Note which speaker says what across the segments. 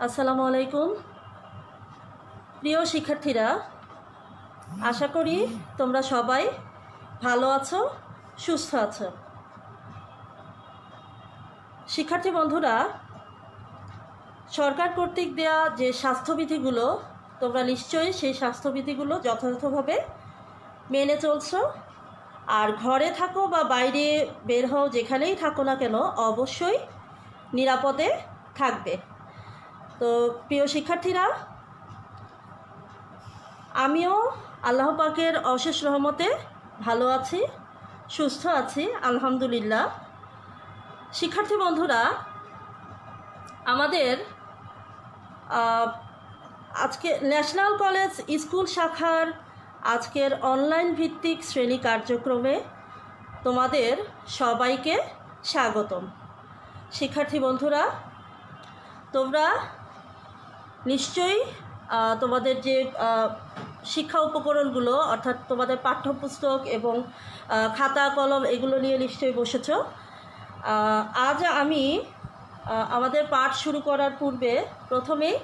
Speaker 1: আসসালামু আলাইকুম। প্রিয় শিক্ষার্থীরা, আশা করি তোমরা সবাই ভালো আছো, সুস্থ আছো। শিক্ষার্থী বন্ধুরা, সরকার কর্তৃক দেয়া যে স্বাস্থ্যবিধিগুলো, তোমরা নিশ্চয়ই সেই স্বাস্থ্যবিধিগুলো যথাযথভাবে মেনে চলছো। আর ঘরে থাকো বা বাইরে বের হও, যেখানেই থাকো না কেন, অবশ্যই নিরাপদে থাকবে। তো প্রিয় শিক্ষার্থীরা, আমিও আল্লাহ পাকের অশেষ রহমতে ভালো আছি, সুস্থ আছি, আলহামদুলিল্লাহ। শিক্ষার্থী বন্ধুরা, আমাদের আজকে ন্যাশনাল কলেজ স্কুল শাখার আজকের অনলাইন ভিত্তিক শ্রেণী কার্যক্রমে তোমাদের সবাইকে স্বাগতম। শিক্ষার্থী বন্ধুরা, তোমরা নিশ্চয়ই তোমাদের যে শিক্ষা উপকরণগুলো, অর্থাৎ তোমাদের পাঠ্যপুস্তক এবং খাতা কলম, এগুলো নিয়ে নিশ্চয়ই বসেছ। আজ আমি আমাদের পাঠ শুরু করার পূর্বে প্রথমেই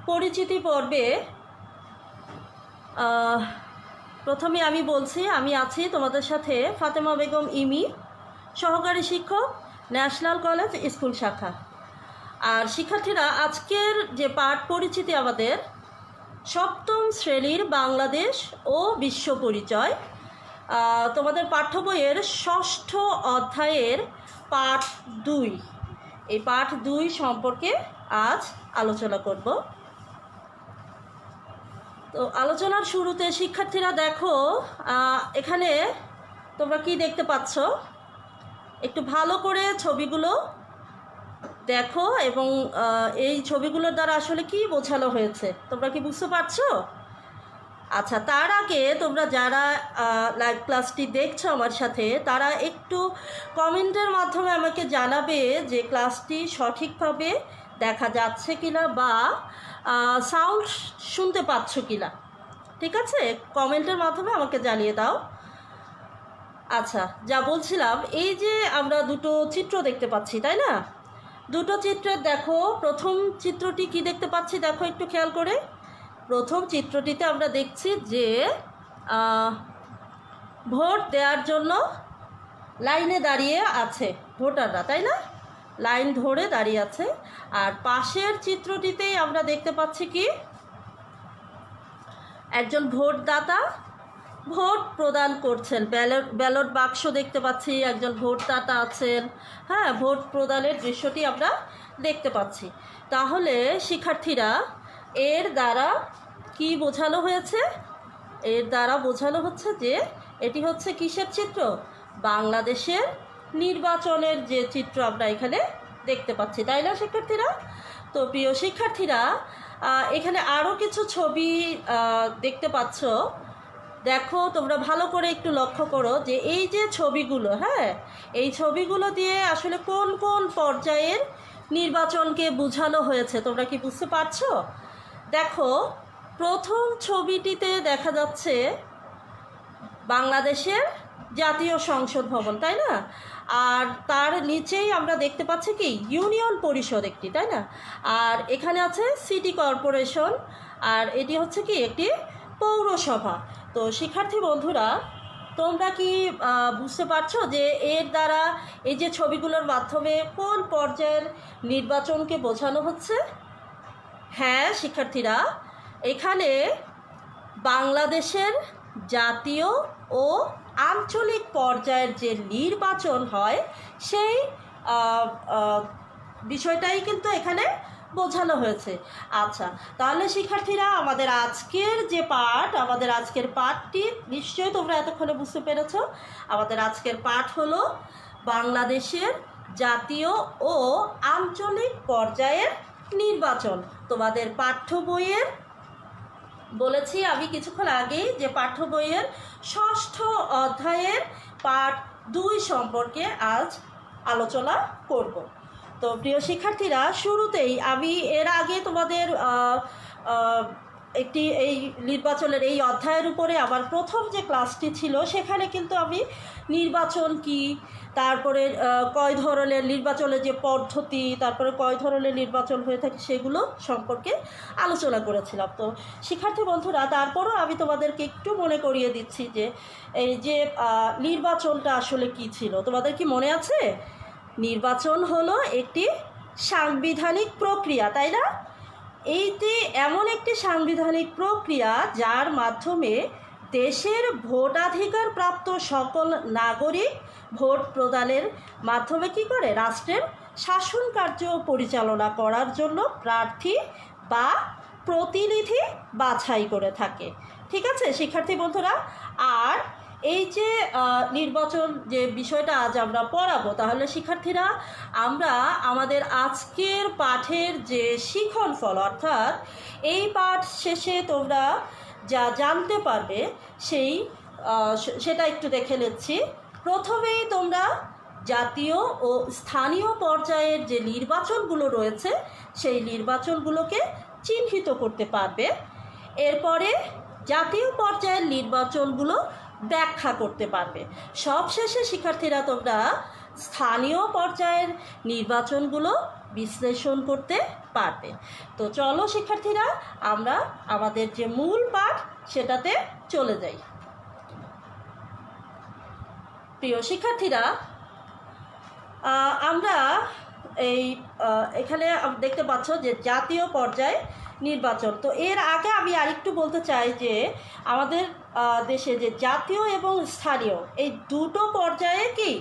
Speaker 1: পরিচিতি পর্বে প্রথমে আমি বলছি, আমি আছি তোমাদের সাথে ফাতেমা বেগম ইমি, সহকারী শিক্ষক, ন্যাশনাল কলেজ স্কুল শাখা। আর শিক্ষার্থীরা, আজকের যে পাঠ পরিচিতি আমাদের সপ্তম শ্রেণীর বাংলাদেশ ও বিশ্ব পরিচয়, তোমাদের পাঠ্য বইয়ের ষষ্ঠ অধ্যায়ের পাঠ 2। এই পাঠ 2 সম্পর্কে আজ আলোচনা করব। তো আলোচনার শুরুতে শিক্ষার্থীরা দেখো, এখানে তোমরা কি দেখতে পাচ্ছ, একটু ভালো করে ছবিগুলো দেখো এবং এই ছবিগুলোর দ্বারা আসলে কি বোঝানো হয়েছে তোমরা কি বুঝতে পারছো? আচ্ছা, তার আগে তোমরা যারা লাইভ ক্লাসটি দেখছো আমার সাথে, তারা একটু কমেন্টের মাধ্যমে আমাকে জানাবে যে ক্লাসটি সঠিকভাবে দেখা যাচ্ছে কিনা বা সাউন্ড শুনতে পাচ্ছ কিনা। ঠিক আছে, কমেন্টের মাধ্যমে আমাকে জানিয়ে দাও। আচ্ছা, যা বলছিলাম, এই যে আমরা দুটো চিত্র দেখতে পাচ্ছি, তাই না? দুটো চিত্রের দেখো, প্রথম চিত্রটি কি দেখতে পাচ্ছি, দেখো একটু খেয়াল করে। প্রথম চিত্রটিতে আমরা দেখছি যে ভোট দেওয়ার জন্য লাইনে দাঁড়িয়ে আছে ভোটাররা, তাই না? লাইন ধরে দাঁড়িয়ে আছে। আর পাশের চিত্রটিতেই আমরা দেখতে পাচ্ছি কি, একজন ভোটদাতা ভোট প্রদান করছেন। ব্যালট বাক্স দেখতে পাচ্ছি, একজন ভোটদাতা আছেন। হ্যাঁ, ভোট প্রদানের দৃশ্যটি আমরা দেখতে পাচ্ছি। তাহলে শিক্ষার্থীরা, এর দ্বারা কি বোঝানো হয়েছে? এর দ্বারা বোঝানো হচ্ছে যে এটি হচ্ছে কিসের চিত্র? বাংলাদেশের নির্বাচনের যে চিত্র আমরা এখানে দেখতে পাচ্ছি, তাই না শিক্ষার্থীরা? তো প্রিয় শিক্ষার্থীরা, এখানে আরও কিছু ছবি দেখতে পাচ্ছ। দেখো, তোমরা ভালো করে একটু লক্ষ্য করো যে এই যে ছবিগুলো, হ্যাঁ, এই ছবিগুলো দিয়ে আসলে কোন কোন পর্যায়ের নির্বাচনকে বোঝানো হয়েছে তোমরা কি বুঝতে পারছো? দেখো, প্রথম ছবিটিতে দেখা যাচ্ছে বাংলাদেশের জাতীয় সংসদ ভবন, তাই না? আর তার নিচেই আমরা দেখতে পাচ্ছি কি, ইউনিয়ন পরিষদ একটি, তাই না? আর এখানে আছে সিটি কর্পোরেশন, আর এটি হচ্ছে কি একটি পৌরসভা। তো শিক্ষার্থী বন্ধুরা, তোমরা কি বুঝতে পারছো যে এর দ্বারা, এই যে ছবিগুলোর মাধ্যমে কোন পর্যায়ের নির্বাচনকে বোঝানো হচ্ছে? হ্যাঁ শিক্ষার্থীরা, এখানে বাংলাদেশের জাতীয় ও আঞ্চলিক পর্যায়ের যে নির্বাচন হয়, সেই বিষয়টাই কিন্তু এখানে বোঝানো হয়েছে। আচ্ছা, তাহলে শিক্ষার্থীরা, আমাদের আজকের পাঠটি নিশ্চয়ই তোমরা এতক্ষণে বুঝতে পেরেছ। আমাদের আজকের পাঠ হলো বাংলাদেশের জাতীয় ও আঞ্চলিক পর্যায়ের নির্বাচন। তোমাদের পাঠ্য বইয়ের, বলেছি আমি কিছুক্ষণ আগেই, যে পাঠ্য বইয়ের ষষ্ঠ অধ্যায়ের পাঠ 2 সম্পর্কে আজ আলোচনা করব। তো প্রিয় শিক্ষার্থীরা, শুরুতেই আমি এর আগে তোমাদের এই নির্বাচনের এই অধ্যায়ের উপরে আমার প্রথম যে ক্লাসটি ছিল সেখানে কিন্তু আমি নির্বাচন কি, তারপরে কয় ধরনের নির্বাচনের যে পদ্ধতি, তারপরে কয় ধরনের নির্বাচন হয়ে থাকে সেগুলো সম্পর্কে আলোচনা করেছিলাম। তো শিক্ষার্থী বন্ধুরা, তারপরও আমি তোমাদেরকে একটু মনে করিয়ে দিচ্ছি যে এই যে নির্বাচনটা আসলে কি ছিল। তোমাদের কি মনে আছে? নির্বাচন হলো একটি সাংবিধানিক প্রক্রিয়া, তাই না? এইটি এমন একটি সাংবিধানিক প্রক্রিয়া যার মাধ্যমে দেশের ভোটাধিকার প্রাপ্ত সকল নাগরিক ভোট প্রদানের মাধ্যমে কী করে রাষ্ট্রের শাসন কার্য পরিচালনা করার জন্য প্রার্থী বা প্রতিনিধি বাছাই করে থাকে। ঠিক আছে শিক্ষার্থী বন্ধুরা? আর এই যে নির্বাচন যে বিষয়টা আজ আমরা পড়াবো, তাহলে শিক্ষার্থীরা আমরা আমাদের আজকের পাঠের যে শিখন ফল, অর্থাৎ এই পাঠ শেষে তোমরা যা জানতে পারবে সেটা একটু দেখে নিচ্ছি। প্রথমেই তোমরা জাতীয় ও স্থানীয় পর্যায়ের যে নির্বাচনগুলো রয়েছে সেই নির্বাচনগুলোকে চিহ্নিত করতে পারবে। এরপরে জাতীয় পর্যায়ের নির্বাচনগুলো ব্যাখ্যা করতে পারবে। সবশেষে শিক্ষার্থীরা তোমরা স্থানীয় পর্যায়ের নির্বাচনগুলো বিশ্লেষণ করতে পারবে। তো চলো শিক্ষার্থীরা, আমরা আমাদের যে মূল পাঠ সেটাতে চলে যাই। প্রিয় শিক্ষার্থীরা, আমরা এখানে দেখতে পাচ্ছ যে জাতীয় পর্যায়ে নির্বাচন। তো এর আগে আমি আরেকটু বলতে চাই যে আমাদের দেশে যে জাতীয় এবং স্থানীয় এই দুটো পর্যায়ে কি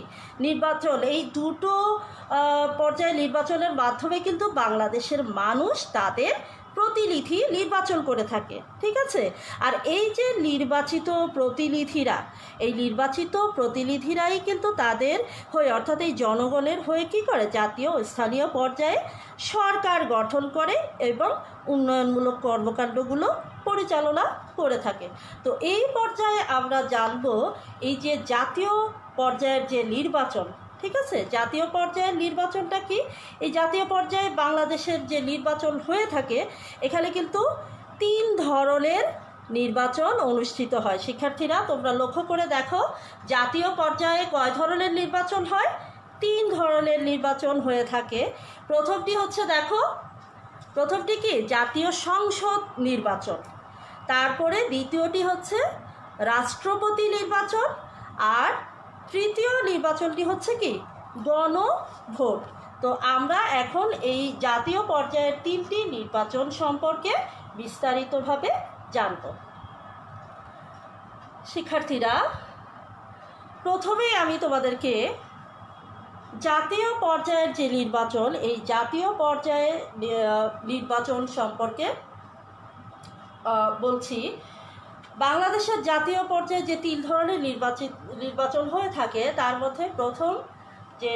Speaker 1: নির্বাচন, এই দুটো পর্যায়ে নির্বাচনের মাধ্যমে কিন্তু বাংলাদেশের মানুষ তাদের প্রতিনিধি নির্বাচন করে থাকে। ঠিক আছে? আর এই যে নির্বাচিত প্রতিনিধিরাই কিন্তু তাদের হয়ে, অর্থাৎ এই জনগণের হয়ে কী করে জাতীয় ও স্থানীয় পর্যায়ে সরকার গঠন করে এবং উন্নয়নমূলক কর্মকাণ্ডগুলো পরিচালনা করে থাকে। তো এই পর্যায়ে আমরা জানব এই যে জাতীয় পর্যায়ের যে নির্বাচন। ঠিক আছে? জাতীয় পর্যায়ের নির্বাচনটা কি? এই জাতীয় পর্যায়ে বাংলাদেশের যে নির্বাচন হয়ে থাকে এখানে কিন্তু 3 ধরনের নির্বাচন অনুষ্ঠিত হয়। শিক্ষার্থীরা তোমরা লক্ষ্য করে দেখো, জাতীয় পর্যায়ে কয় ধরনের নির্বাচন হয়? 3 ধরনের নির্বাচন হয়ে থাকে। প্রথমটি হচ্ছে, দেখো, প্রথমটি কি জাতীয় সংসদ নির্বাচন, তারপরে দ্বিতীয়টি হচ্ছে রাষ্ট্রপতি নির্বাচন, আর তৃতীয় নির্বাচনটি হচ্ছে কি গণভোট। তো আমরা এখন এই জাতীয় পর্যায়ের 3টি নির্বাচন সম্পর্কে বিস্তারিতভাবে জানব। শিক্ষার্থীরা, প্রথমেই আমি তোমাদেরকে জাতীয় পর্যায়ের যে নির্বাচন, এই জাতীয় পর্যায়ে নির্বাচন সম্পর্কে বলছি। বাংলাদেশের জাতীয় পর্যায়ে যে 3 ধরনের নির্বাচন হয়ে থাকে তার মধ্যে প্রথম যে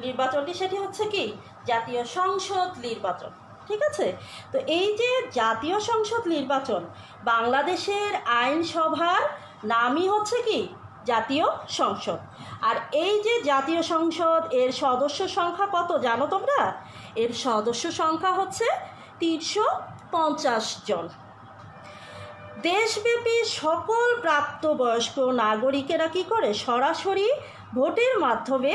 Speaker 1: নির্বাচনটি সেটি হচ্ছে কি জাতীয় সংসদ নির্বাচন। ঠিক আছে? তো এই যে জাতীয় সংসদ নির্বাচন, বাংলাদেশের আইনসভার নামই হচ্ছে কি জাতীয় সংসদ। আর এই যে জাতীয় সংসদ, এর সদস্য সংখ্যা কত জানো তোমরা? এর সদস্য সংখ্যা হচ্ছে 350 জন। দেশব্যাপী সকল প্রাপ্তবয়স্ক নাগরিকেরা কী করে সরাসরি ভোটের মাধ্যমে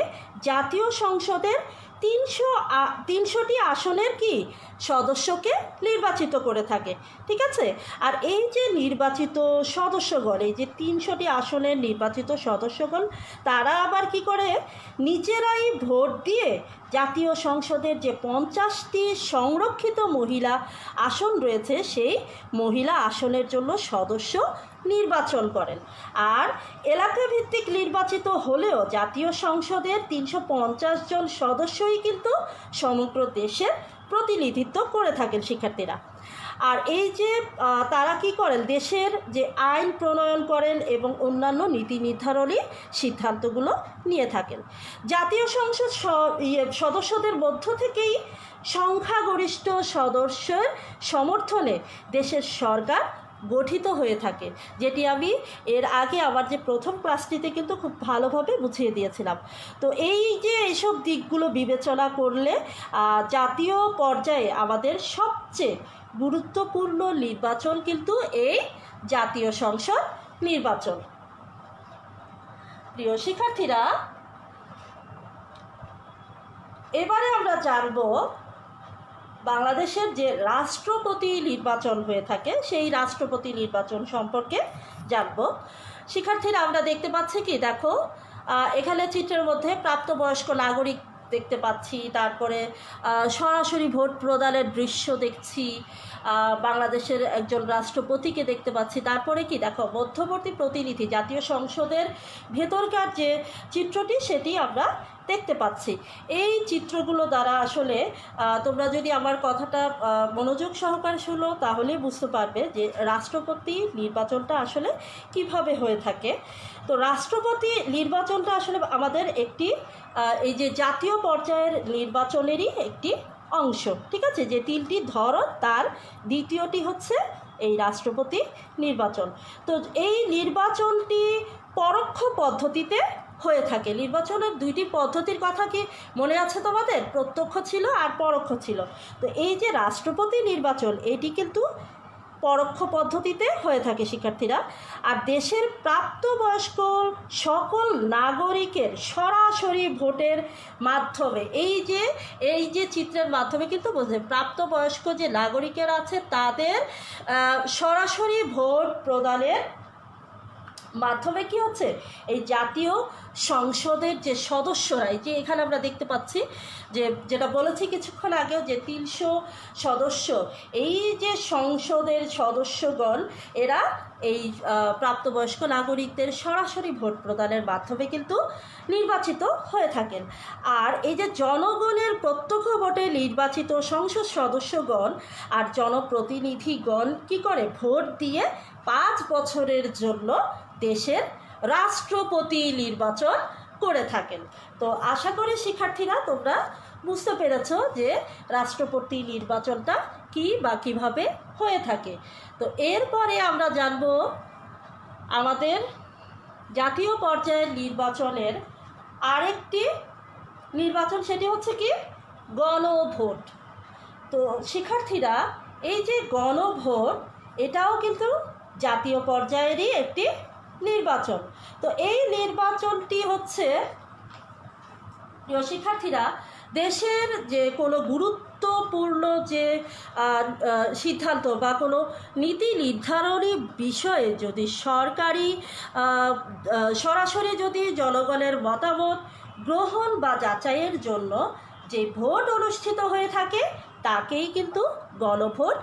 Speaker 1: জাতীয় সংসদের 300টি আসনের কি সদস্যকে নির্বাচিত করে থাকে। ঠিক আছে? আর এই যে নির্বাচিত সদস্যগণ, এই যে 300টি আসনের নির্বাচিত সদস্যগণ, তারা আবার কি করে নিজেরাই ভোট দিয়ে জাতীয় সংসদের যে 50টি সংরক্ষিত মহিলা আসন রয়েছে সেই মহিলা আসনের জন্য সদস্য নির্বাচন করেন। আর এলাকাভিত্তিক নির্বাচিত হলেও জাতীয় সংসদের 350 জন সদস্যই কিন্তু সমগ্র দেশের প্রতিনিধিত্ব করে থাকেন শিক্ষার্থীরা। আর এই যে তারা কি করেন, দেশের যে আইন প্রণয়ন করেন এবং অন্যান্য নীতি নির্ধারণী সিদ্ধান্তগুলো নিয়ে থাকেন। জাতীয় সংসদ সদস্যদের মধ্য থেকেই সংখ্যাগরিষ্ঠ সদস্যের সমর্থনে দেশের সরকার গঠিত হয়ে থাকে, যেটি আমি এর আগে আমার যে প্রথম ক্লাসটিতে কিন্তু খুব ভালোভাবে বুঝিয়ে দিয়েছিলাম। তো এই যে এইসব দিকগুলো বিবেচনা করলে জাতীয় পর্যায়ে আমাদের সবচেয়ে গুরুত্বপূর্ণ নির্বাচন কিন্তু এই জাতীয় সংসদ নির্বাচন। প্রিয় শিক্ষার্থীরা, এবারে আমরা জানব বাংলাদেশের যে রাষ্ট্রপতি নির্বাচন হয়ে থাকে সেই রাষ্ট্রপতি নির্বাচন সম্পর্কে জানব। শিক্ষার্থীরা, আমরা দেখতে পাচ্ছি কি, দেখো এখানে চিত্রের মধ্যে প্রাপ্তবয়স্ক নাগরিক দেখতে পাচ্ছি, তারপরে সরাসরি ভোট প্রদানের দৃশ্য দেখছি, বাংলাদেশের একজন রাষ্ট্রপতিকে দেখতে পাচ্ছি, তারপরে কি দেখো মধ্যবর্তী প্রতিনিধি, জাতীয় সংসদের ভেতরকার যে চিত্রটি সেটি আমরা দেখতে পাচ্ছি। এই চিত্রগুলো দ্বারা আসলে তোমরা যদি আমার কথাটা মনোযোগ সহকারে শুনো তাহলে বুঝতে পারবে যে রাষ্ট্রপতি নির্বাচনটা আসলে কিভাবে হয়ে থাকে। তো রাষ্ট্রপতি নির্বাচনটা আসলে আমাদের একটি এই যে জাতীয় পর্যায়ের নির্বাচনেরই একটি অংশ, ঠিক আছে, যে তিনটি ধরন, তার দ্বিতীয়টি হচ্ছে এই রাষ্ট্রপতি নির্বাচন। তো এই নির্বাচনটি পরোক্ষ পদ্ধতিতে হয়ে থাকে। নির্বাচনের দুইটি পদ্ধতির কথা কি মনে আছে তোমাদের? প্রত্যক্ষ ছিল আর পরোক্ষ ছিল। তো এই যে রাষ্ট্রপতি নির্বাচন, এটি কিন্তু পরোক্ষ পদ্ধতিতে হয়ে থাকে শিক্ষার্থীরা। আর দেশের প্রাপ্তবয়স্ক সকল নাগরিকের সরাসরি ভোটের মাধ্যমে, এই যে চিত্রের মাধ্যমে কিন্তু বোঝে প্রাপ্তবয়স্ক যে নাগরিকেরা আছে তাদের সরাসরি ভোট প্রদানের মাধ্যমে কি হচ্ছে, এই জাতীয় সংসদের যে সদস্যরা, এই যে এখানে আমরা দেখতে পাচ্ছি যে যেটা বলেছি কিছুক্ষণ আগেও যে 300 সদস্য, এই যে সংসদের সদস্যগণ এরা এই প্রাপ্তবয়স্ক নাগরিকদের সরাসরি ভোট প্রদানের মাধ্যমে কিন্তু নির্বাচিত হয়ে থাকেন। আর এই যে জনগণের প্রত্যক্ষ ভোটে নির্বাচিত সংসদ সদস্যগণ আর জনপ্রতিনিধিগণ কি করে, ভোট দিয়ে 5 বছরের জন্য দেশের রাষ্ট্রপতি নির্বাচন করে থাকেন। তো আশা করি শিক্ষার্থীরা তোমরা বুঝতে পেরেছ যে রাষ্ট্রপতি নির্বাচনটা কি বা কিভাবে হয়ে থাকে। তো এরপরে আমরা জানব আমাদের জাতীয় পর্যায়ের নির্বাচনের আরেকটি নির্বাচন, সেটি হচ্ছে কি গণভোট। তো শিক্ষার্থীরা, এই যে গণভোট, এটাও কিন্তু জাতীয় পর্যায়েরই একটি নির্বাচন। তো এই নির্বাচনটি হচ্ছে প্রিয় শিক্ষার্থীরা দেশের যে কোনো গুরুত্বপূর্ণ যে সিদ্ধান্ত বা কোনো নীতি নির্ধারণী বিষয়ে যদি সরাসরি যদি জনগণের মতামত গ্রহণ বা যাচাইয়ের জন্য যে ভোট অনুষ্ঠিত হয়ে থাকে তাকেই কিন্তু গণভোট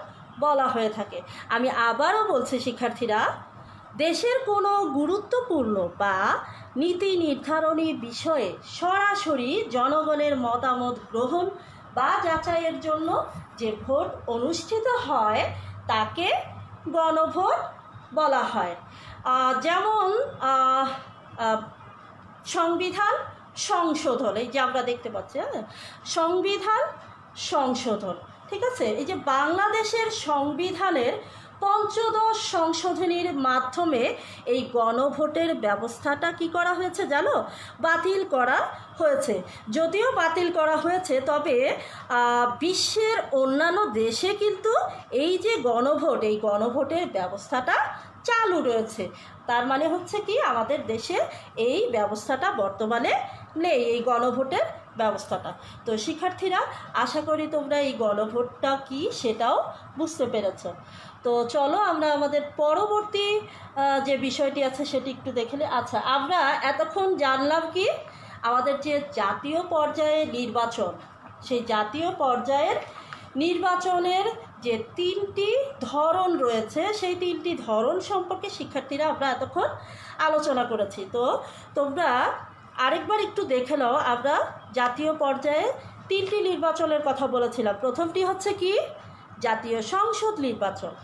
Speaker 1: বলা হয়ে থাকে। আমি আবারও বলছি শিক্ষার্থীরা, দেশের কোনো গুরুত্বপূর্ণ বা নীতি নির্ধারণী বিষয়ে সরাসরি জনগণের মতামত গ্রহণ বা যাচাইয়ের জন্য যে ভোট অনুষ্ঠিত হয় তাকে গণভোট বলা হয়। যেমন সংবিধান সংশোধন, এই যে আমরা দেখতে পাচ্ছি সংবিধান সংশোধন, ঠিক আছে, এই যে বাংলাদেশের সংবিধানের ৫৫ সংশোধনীর মাধ্যমে এই গণভোটের ব্যবস্থাটা কি করা হয়েছে জানো, বাতিল করা হয়েছে। যদিও বাতিল করা হয়েছে, তবে বিশ্বের অন্যান্য দেশে কিন্তু এই যে গণভোট, এই গণভোটের ব্যবস্থাটা চালু রয়েছে। তার মানে হচ্ছে কি, আমাদের দেশে এই ব্যবস্থাটা বর্তমানে নেই, এই গণভোটের ব্যবস্থাটা। তো শিক্ষার্থীরা, আশা করি তোমরা এই গণভোটটা কি সেটাও বুঝতে পেরেছ। তো চলো আমরা আমাদের পরবর্তী যে বিষয়টি আছে সেটি একটু দেখে নিই। আচ্ছা, আমরা এতক্ষণ জানলাম কি আমাদের যে জাতীয় পর্যায়ে নির্বাচন, সেই জাতীয় পর্যায়ের নির্বাচনের যে 3টি ধরন রয়েছে সেই 3টি ধরন সম্পর্কে শিক্ষার্থীরা আমরা এতক্ষণ আলোচনা করেছি। তো তোমরা আরেকবার একটু দেখে নাও, আমরা জাতীয় পর্যায়ে 3টি নির্বাচনের কথা বলেছিলাম। প্রথমটি হচ্ছে কি জাতীয় সংসদ নির্বাচন,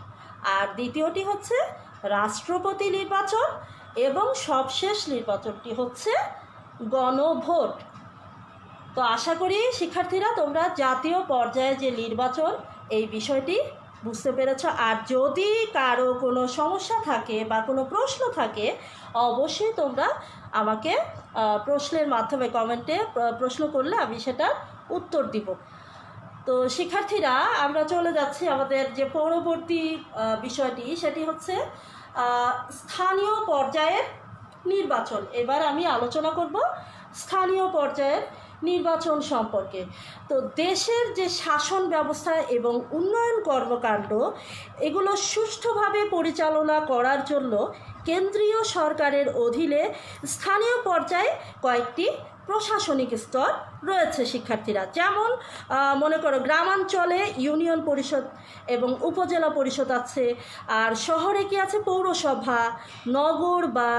Speaker 1: আর দ্বিতীয়টি হচ্ছে রাষ্ট্রপতি নির্বাচন, এবং সবশেষ নির্বাচনটি হচ্ছে গণভোট। তো আশা করি শিক্ষার্থীরা তোমরা জাতীয় পর্যায়ে যে নির্বাচন এই বিষয়টি বুঝতে পেরেছ। আর যদি কারো কোনো সমস্যা থাকে বা কোনো প্রশ্ন থাকে অবশ্যই তোমরা আমাকে প্রশ্নের মাধ্যমে কমেন্টে প্রশ্ন করলে আমি সেটার উত্তর দিব। তো শিক্ষার্থীরা আমরা চলে যাচ্ছি আমাদের যে পরবর্তী বিষয়টি, সেটি হচ্ছে স্থানীয় পর্যায়ের নির্বাচন। এবার আমি আলোচনা করব স্থানীয় পর্যায়ের নির্বাচন সম্পর্কে। তো দেশের যে শাসন ব্যবস্থা এবং উন্নয়ন কর্মকাণ্ড এগুলো সুষ্ঠুভাবে পরিচালনা করার জন্য কেন্দ্রীয় সরকারের অধীনে স্থানীয় পর্যায়ে কয়েকটি প্রশাসনিক স্তর রয়েছে শিক্ষার্থীরা। যেমন মনে করো গ্রামাঞ্চলে ইউনিয়ন পরিষদ এবং উপজেলা পরিষদ আছে, আর শহরে কি আছে পৌরসভা, নগর বা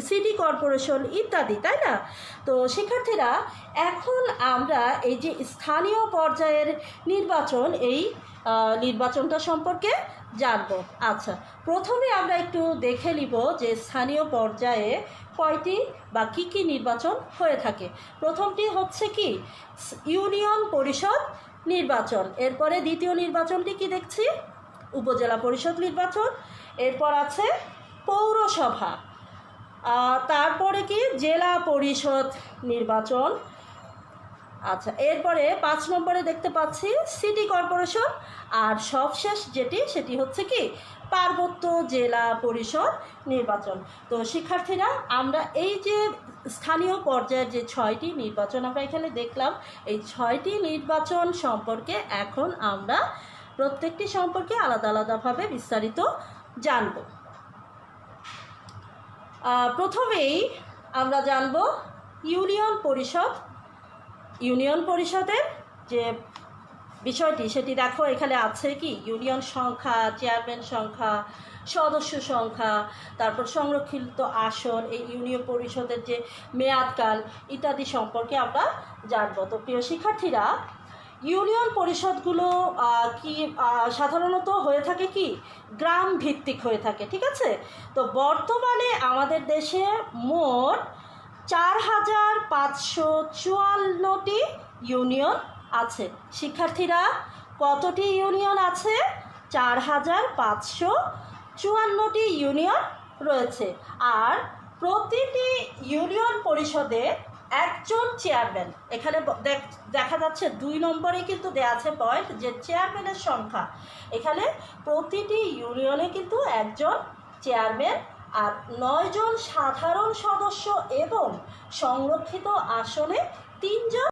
Speaker 1: সিটি কর্পোরেশন ইত্যাদি, তাই না? তো শিক্ষার্থীরা এখন আমরা এই যে স্থানীয় পর্যায়ের নির্বাচন, এই নির্বাচনটা সম্পর্কে জানবো। আচ্ছা, প্রথমে আমরা একটু দেখে নিব যে স্থানীয় পর্যায়ে কয়টি বা কী কী নির্বাচন হয়ে থাকে। প্রথমটি হচ্ছে কি ইউনিয়ন পরিষদ নির্বাচন, এরপরে দ্বিতীয় নির্বাচনটি কি দেখছি উপজেলা পরিষদ নির্বাচন, এরপর আছে পৌরসভা, তারপরে কি জেলা পরিষদ নির্বাচন। আচ্ছা, এরপরে 5 নম্বরে দেখতে পাচ্ছি সিটি কর্পোরেশন, আর সবশেষ যেটি সেটি হচ্ছে কি পার্বত্য জেলা পরিষদ নির্বাচন। তো শিক্ষার্থীরা আমরা এই যে স্থানীয় পর্যায়ের যে 6টি নির্বাচন আমরা এখানে দেখলাম, এই 6টি নির্বাচন সম্পর্কে এখন আমরা প্রত্যেকটি সম্পর্কে আলাদা আলাদাভাবে বিস্তারিত জানব। প্রথমেই আমরা জানব ইউনিয়ন পরিষদ। ইউনিয়ন পরিষদের যে বিষয়টি সেটি দেখো, এখানে আছে কি ইউনিয়ন সংখ্যা, চেয়ারম্যান সংখ্যা, সদস্য সংখ্যা, তারপর সংরক্ষিত আসন, এই ইউনিয়ন পরিষদের যে মেয়াদকাল ইত্যাদি সম্পর্কে আমরা জানবো। তো প্রিয় শিক্ষার্থীরা, ইউনিয়ন পরিষদগুলো কি সাধারণত হয়ে থাকে কি গ্রাম ভিত্তিক হয়ে থাকে, ঠিক আছে? তো বর্তমানে আমাদের দেশে মোট 4554টি ইউনিয়ন আছে। শিক্ষার্থীরা, কতটি ইউনিয়ন আছে? 4554টি ইউনিয়ন রয়েছে। আর প্রতিটি ইউনিয়ন পরিষদে একজন চেয়ারম্যান, এখানে দেখা যাচ্ছে 2 নম্বরে কিন্তু দেওয়া আছে পয়েন্ট যে চেয়ারম্যানের সংখ্যা। এখানে প্রতিটি ইউনিয়নে কিন্তু একজন চেয়ারম্যান আর 9 জন সাধারণ সদস্য এবং সংরক্ষিত আসনে 3 জন